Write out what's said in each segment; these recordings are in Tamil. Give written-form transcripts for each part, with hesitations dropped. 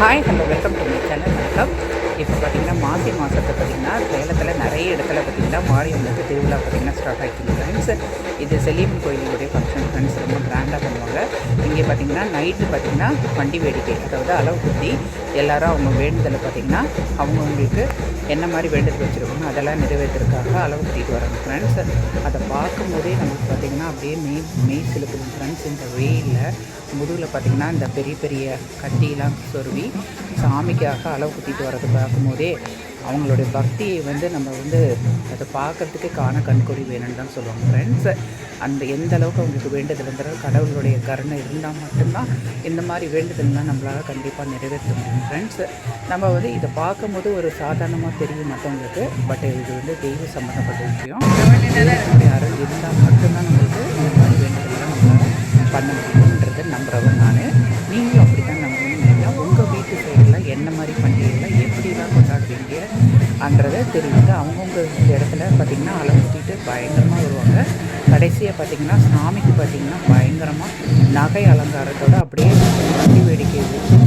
Hi hello welcome to my channel. வணக்கம். இப்போ பார்த்திங்கன்னா மாசி மாதத்தை பார்த்திங்கன்னா சேலத்தில் நிறைய இடத்துல பார்த்திங்கன்னா மாரியம்மனுக்கு திருவிழா பார்த்திங்கன்னா ஸ்டார்ட் ஆகிடுச்சு ஃப்ரெண்ட்ஸ். இது செல்லியம்மன் கோயிலுடைய ஃபங்க்ஷன் ஃப்ரெண்ட்ஸ், ரொம்ப கிராண்டாக பண்ணுவாங்க. இங்கே பார்த்திங்கன்னா நைட்டு பார்த்திங்கன்னா வண்டி வேடிக்கை, அதாவது அளவு குத்தி எல்லோரும் அவங்க வேண்டுதலை பார்த்திங்கன்னா அவங்கவுங்களுக்கு என்ன மாதிரி வேண்டுதல் வச்சுருக்கணும் அதெல்லாம் நிறைவேற்றுறதுக்காக அளவு குத்திட்டு வராங்க ஃப்ரெண்ட்ஸ். அதை பார்க்கும்போதே நமக்கு பார்த்திங்கன்னா அப்படியே மெய் சிலுக்குது ஃப்ரெண்ட்ஸ். இந்த வெயிலில் முதுகில் பார்த்திங்கன்னா இந்த பெரிய பெரிய கட்டிலாம் சொருவி சாமிக்காக அளவு குத்திட்டு வரது பார்க்கும்போதே அவங்களுடைய பக்தியை நம்ம அதை பார்க்குறதுக்கே கண்கொடி வேணும்னு தான் சொல்லுவாங்க ஃப்ரெண்ட்ஸ். அந்த எந்த அளவுக்கு அவங்களுக்கு வேண்டுதல்ங்கிற கடவுளுடைய கருணை இருந்தால் மட்டும்தான் இந்த மாதிரி வேண்டுதல்லாம் நம்மளால் கண்டிப்பாக நிறைவேற்ற முடியும் ஃப்ரெண்ட்ஸ். நம்ம இதை பார்க்கும்போது ஒரு சாதாரணமாக தெரியும் மற்றவங்களுக்கு, பட் இது தெய்வ சம்மந்தப்பட்ட விஷயம். அருள் இருந்தால் மட்டும்தான் நம்மளுக்கு இந்த மாதிரி வேண்டுதல்லாம் நம்மளால் பண்ண முடியுன்றது நம்புகிறவன் நான். நீங்களும் அப்படி தான் நம்புனீங்கன்னா உங்கள் வீட்டு சைடில் என்ன மாதிரி பண்டிகைலாம் எப்படிலாம் கொண்டாடுவீங்கன்றதை தெரியுங்க. அவங்கவுங்க இந்த இடத்துல பார்த்திங்கன்னா அளவு ஊற்றிட்டு பயங்கரமாக வருவாங்க. கடைசியாக பார்த்திங்கன்னா சாமிக்கு பார்த்திங்கன்னா பயங்கரமாக நகை அலங்காரத்தோடு அப்படியே வண்டி வேடிக்கை வச்சு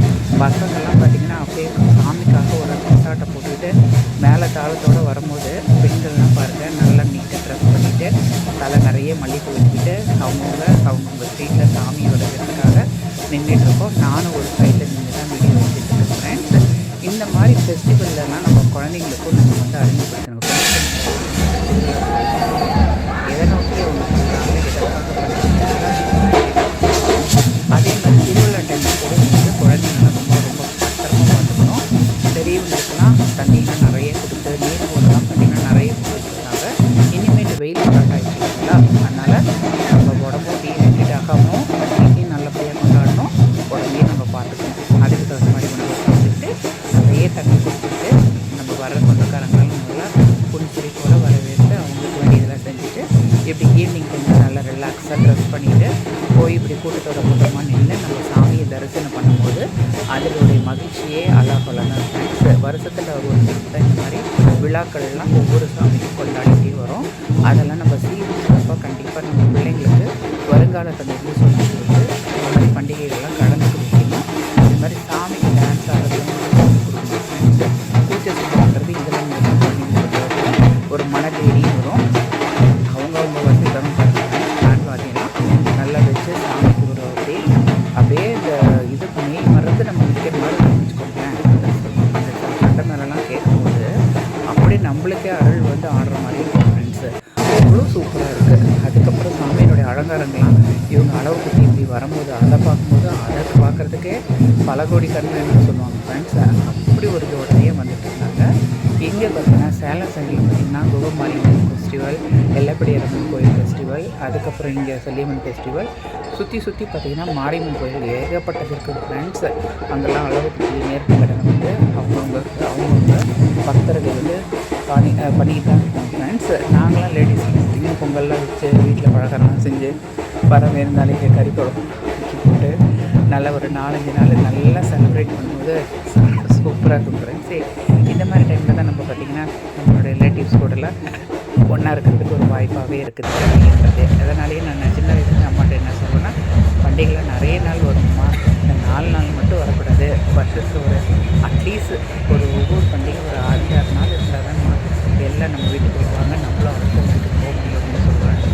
பசங்கள்லாம் பார்த்திங்கன்னா அப்படியே சாமிக்காக ஒரு கொண்டாட்டை போட்டுக்கிட்டு மேலே தாளத்தோடு வரும்போது பெண்கள்லாம் பாருங்கள் நல்லா நீட்டாக ட்ரெஸ் பண்ணிவிட்டு தலை நிறைய மல்லிகை வச்சுக்கிட்டு அவங்கவுங்க ஸ்ட்ரீட்டில் சாமி வர்றதுக்காக நின்றுட்டுருக்கோம். நானும் ஒரு சைடில் நின்று தான் வீடியோ வச்சுட்டு ஃப்ரெண்ட்ஸ். இந்த மாதிரி ஃபெஸ்டிவல்லாம் நம்ம குழந்தைங்களுக்கும் நம்ம அறிமுகப்படுத்தணும். எதை நோக்கி அவங்க சொல்கிறாங்க, அதே மாதிரி திருவிழா டைமில் கூட குழந்தைங்களாம் ரொம்ப பத்திரமாக பார்த்துக்கணும். பெரியவங்களுக்குலாம் தண்ணியெலாம் நிறைய கொடுத்து நீர் போடலாம் பார்த்திங்கன்னா நிறைய கொடுத்துருக்காங்க. இனிமேல் வெயில் ஸ்டார்ட் ஆகிடுச்சு இல்லைங்களா, அதனால் நம்ம உடம்பும் டீஹைட்ரேட் ஆகாமல் பண்டிகையும் நல்லபடியாக கொண்டாடணும். உடம்பையும் நம்ம பார்த்துக்கணும். அதுக்கு தகுந்த மாதிரி உணவு சாப்பிட்டுட்டு நிறைய தண்ணி குடிச்சிட்டு நம்ம வர சொந்தக்காரங்களும் நல்லா புன்சிரி போல் வரவேற்று அவங்களுக்கு வேண்டியதெல்லாம் செஞ்சுட்டு இப்படி ஈவினிங் கொஞ்சம் நல்லா ரிலாக்ஸாக ட்ரெஸ் பண்ணிவிட்டு போய் இப்படி கூட்டத்தோட கூட்டமாக நின்று நம்ம சாமியை தரிசனம் பண்ணும்போது அதனுடைய மகிழ்ச்சியே அலாகொலன்னு ஃப்ரெண்ட்ஸ். வருஷத்தில் ஒரு தான் இந்த மாதிரி விழாக்கள்லாம் ஒவ்வொரு சாமியும் கொண்டாடிட்டே வரும். அதெல்லாம் நம்ம சீரியஸாக கண்டிப்பாக நம்ம பிள்ளைங்களுக்கு வருங்காலத்தில் சொல்லி கொடுத்து இந்த மாதிரி பண்டிகைகள்லாம் கடந்து கொடுக்கணும். இது மாதிரி சாமிக்கு டான்ஸ் ஆடுறது பூஜை பண்ணுறது இதெல்லாம் ஒரு மனதேரியும் வரும். அவங்கவுங்க தம் டான்ஸ் பார்த்தீங்கன்னா நல்லா வச்சு சாமிக்கு ஒரு அப்படியே இந்த இதுக்கு மெய் மறந்து நம்ம நிற்கிற மாதிரி வச்சுக்கோங்களேன். அந்த சண்டை மேலெல்லாம் கேட்கும்போது அப்படியே நம்மளுக்கே அருள் ஆடுற மாதிரி இருக்கும் ஃப்ரெண்ட்ஸு. அவ்வளோ சூப்பராக இருக்குது. அதுக்கப்புறம் சாமியினுடைய அலங்காரங்கள்லாம் இவங்க அளவு குத்தி இப்படி வரும்போது அதை பார்க்கும்போது அதை பார்க்குறதுக்கே பல கோடி கண்ணுன்னு சொல்லுவாங்க ஃப்ரெண்ட்ஸ். அப்படி ஒரு ஜோடையே வந்துட்டு இருந்தாங்க. இங்கே பார்த்தீங்கன்னா சேலம் சைடில் பார்த்திங்கன்னா குகமாரியம்மன் ஃபெஸ்டிவல், எல்லப்படியம்மன் கோயில் ஃபெஸ்டிவல், அதுக்கப்புறம் இங்கே செல்லியம்மன் ஃபெஸ்டிவல், சுற்றி பார்த்திங்கன்னா மாரியம்மன் கோயில் ஏகப்பட்டது இருக்குது ஃப்ரெண்ட்ஸ். அங்கெல்லாம் அளவு குத்தி நேர்த்தி கடனை அவங்கவுங்க பக்தர்கள் பண்ணிக்கிட்டு தான் இருக்காங்க ஃப்ரெண்ட்ஸ். நாங்களாம் லேடிஸ் பார்த்திங்கன்னா பொங்கல்லாம் வச்சு வீட்டில் பழகலாம் செஞ்சு வர வேறுந்தாலே கறி குழம்பு போட்டு நல்லா ஒரு 4-5 நாள் நல்லா செலிப்ரேட் பண்ணும்போது சூப்பராக இருக்கும் ஃப்ரெண்ட்ஸ். இந்த மாதிரி டைமில் தான் நம்ம பார்த்திங்கன்னா நம்மளோட ரிலேட்டிவ்ஸ் கூடலாம் ஒன்றா இருக்கிறதுக்கு ஒரு வாய்ப்பாகவே இருக்குது அப்படின்றது. அதனாலேயே நான் சின்ன வயசுல அம்மாட்ட என்ன சொல்லுவேன்னா, பண்டிகைகளை நிறைய நாள் வருமா, இந்த 4 நாள் மட்டும் வரக்கூடாது, வருஷத்துக்கு ஒரு அட்லீஸ்ட் ஒவ்வொரு பண்டிகை ஒரு 6 நாள் இருந்தால் தான் எல்லாம் நம்ம வீட்டுக்கு வருவாங்க, நம்மளும் அடுத்த வீட்டுக்கு போக முடியும் அப்படின்னு சொல்லுவாங்க.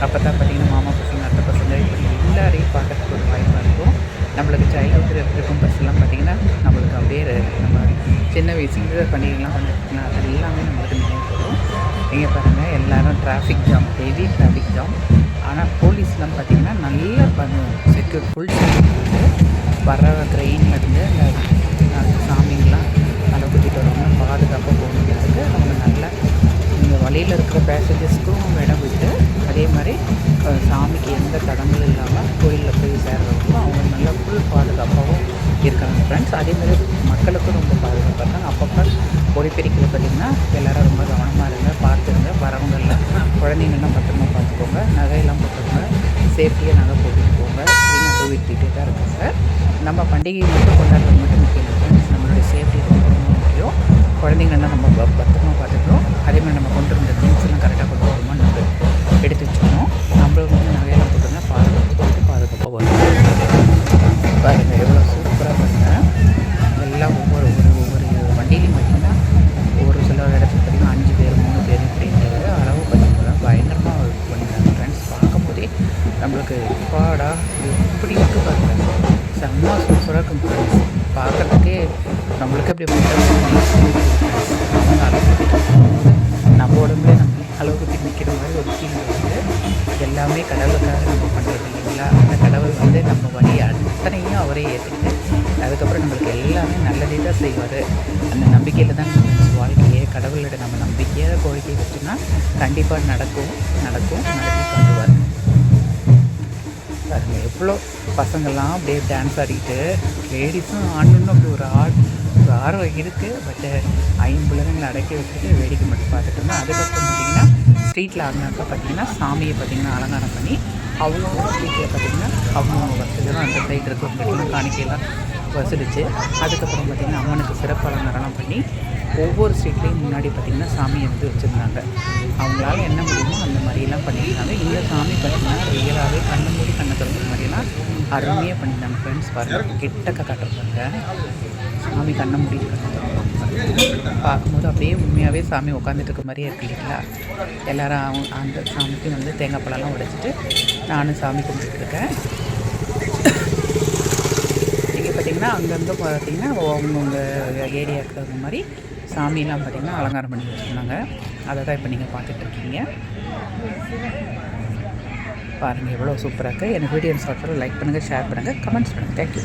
அப்போ தான் பார்த்திங்கன்னா மாமா பசங்க அத்தை பசங்க இப்படி எல்லாரையும் பார்க்கறதுக்கு ஒரு வாய்ப்பாக இருக்கும். நம்மளுக்கு சைல்டுஹுட் இருக்கும் பஸ்லாம் பார்த்திங்கன்னா நம்மளுக்கு அப்படியே நம்ம சின்ன வயசுல பண்டிகைலாம் வந்துட்டுனா அது எல்லாமே நம்மளுக்கு நினைவு வரும். இங்கே பாருங்கள் எல்லோரும் traffic jam, heavy traffic jam. ஆனால் போலீஸ்லாம் பார்த்திங்கன்னா நல்லா செக்யூர் ஃபுல் செக்யூரிட்டி வர ட்ரெயின்லேருந்து அந்த சாமிங்கெலாம் நல்லா கூட்டிகிட்டு வருவாங்க. பாதுகாப்பாக போகணுங்கிறதுக்கு அவங்க நல்லா இங்கே வழியில் இருக்கிற பேசஞ்சர்ஸ்க்கும் இடம் விட்டு அதே மாதிரி சாமிக்கு எந்த தடங்களும் இல்லாமல் கோயிலில் போய் சேர்றவங்களும் அவங்க நல்லா ஃபுல் பாதுகாப்பாகவும் இருக்காங்க ஃப்ரெண்ட்ஸ். அதேமாதிரி மக்களுக்கும் ரொம்ப பாதுகாப்பாக இருக்காங்க. அப்பப்போ ஒளிப்பெருக்கில் பார்த்திங்கன்னா எல்லோரும் ரொம்ப கவனமாக இருங்க, பார்த்துருங்க. வரவங்கெல்லாம் குழந்தைங்கள்லாம் பத்திரமா பார்த்துக்கோங்க. நகையெல்லாம் போட்டுக்கோங்க, சேஃப்டியாக நகை போட்டுட்டு போங்க அப்படின்னு வீட்டுக்கிட்டே தான் இருக்காங்க. நம்ம பண்டிகையை மட்டும் கொண்டாடுறது மட்டும் முக்கியம் இல்லை ஃப்ரெண்ட்ஸ், நம்மளுடைய சேஃப்டி ரொம்ப ரொம்ப முக்கியம். குழந்தைங்கள்லாம் நம்ம பத்திரமா பார்த்துக்கணும். அதேமாதிரி நம்ம கொண்டு வந்த திங்ஸ் எல்லாம் கரெக்டாக கொண்டு வருமா நம்ம எடுத்து வச்சுக்கணும். நம்மளும் நகையெல்லாம் போட்டுருந்தா பாதுகாப்பாக வரும். பாருங்கள் எவ்வளோ சூப்பராக பாருங்கள். பார்க்குறதுக்கே நம்மளுக்கு அப்படி அவங்க அளவு குத்திட்டு போகும்போது நம்ம உடம்புல நம்ம அளவு குத்தி நிற்கிற மாதிரி ஒரு ஃபீல் வந்து எல்லாமே கடவுளுக்காக நம்ம பண்ணுறது இல்லைங்களா. அந்த கடவுள் வந்து நம்ம வழி அத்தனையும் அவரே ஏற்றுக்கிட்டு அதுக்கப்புறம் நம்மளுக்கு எல்லாமே நல்லதே தான் செய்வார். அந்த நம்பிக்கையில் தான் நம்ம வாழ்க்கையே கடவுளோட நம்ம நம்பிக்கையாக கோரிக்கை வச்சோம்னா கண்டிப்பாக நடத்தி காட்டுவார். பாருங்க எவ்வளோ பசங்கள்லாம் அப்படியே டான்ஸ் ஆடிக்கிட்டு லேடிஸும் ஆடணுன்னு அப்படி ஒரு ஆர்வம் இருக்குது. பட்டு ஐம்புலங்களை அடக்கி வச்சுட்டு வேடிக்கை மட்டும் பார்த்துட்டு இருந்தோம். அதுக்கப்புறம் பார்த்திங்கன்னா ஸ்ட்ரீட்டில் ஆடினாக்கா பார்த்திங்கன்னா சாமியை பார்த்திங்கன்னா அலங்காரம் பண்ணி அவங்கவுங்க ஸ்ட்ரீட்டில் பார்த்திங்கன்னா அவங்கவுங்க வசதியெல்லாம் அந்த சைடு இருக்கிறவங்களுக்குலாம் காணிக்கையெல்லாம் வசூலிச்சு அதுக்கப்புறம் பார்த்திங்கன்னா அம்மனுக்கு சிறப்பு அலங்காரம்லாம் பண்ணி ஒவ்வொரு ஸ்ட்ரீட்லேயும் முன்னாடி பார்த்திங்கன்னா சாமியை வந்து வச்சுருந்தாங்க. அவங்களால என்ன முடியுமோ அந்த மாதிரியெல்லாம் பண்ணியிருந்தாங்க. இந்த சாமி பார்த்திங்கன்னா ரியலாகவே கண்ணு மூடி கண்ணை திறந்த மாதிரியெல்லாம் அருமையாக பண்ணியிருந்தாங்க. ஃப்ரெண்ட்ஸ் பாருங்கள் கிட்டக்க காட்டுறாங்க சாமி கண்ணை மூடி கண்ணை பார்க்கும்போது அப்படியே உண்மையாகவே சாமி உட்காந்துட்டு இருக்க மாதிரியே இருக்கு இல்லைங்களா. எல்லோரும் அந்த சாமிக்கு வந்து தேங்காய் பழம்லாம் உடைச்சிட்டு நானும் சாமி கும்பிட்டுருக்கேன். இங்கே பார்த்திங்கன்னா அங்கங்கே பார்த்திங்கன்னா அவங்கவுங்க ஏரியாவுக்கு தகுந்த மாதிரி சாமியெல்லாம் பார்த்திங்கன்னா அலங்காரம் பண்ணி வச்சுருந்தாங்க. அதை தான் இப்போ நீங்கள் பார்த்துட்ருக்கீங்க. பாருங்கள் எவ்வளோ சூப்பராக இருக்குது. எனக்கு வீடியோ ஷார்ட்டில் லைக் பண்ணுங்கள், ஷேர் பண்ணுங்கள், கமெண்ட்ஸ் பண்ணுங்கள். தேங்க்யூ.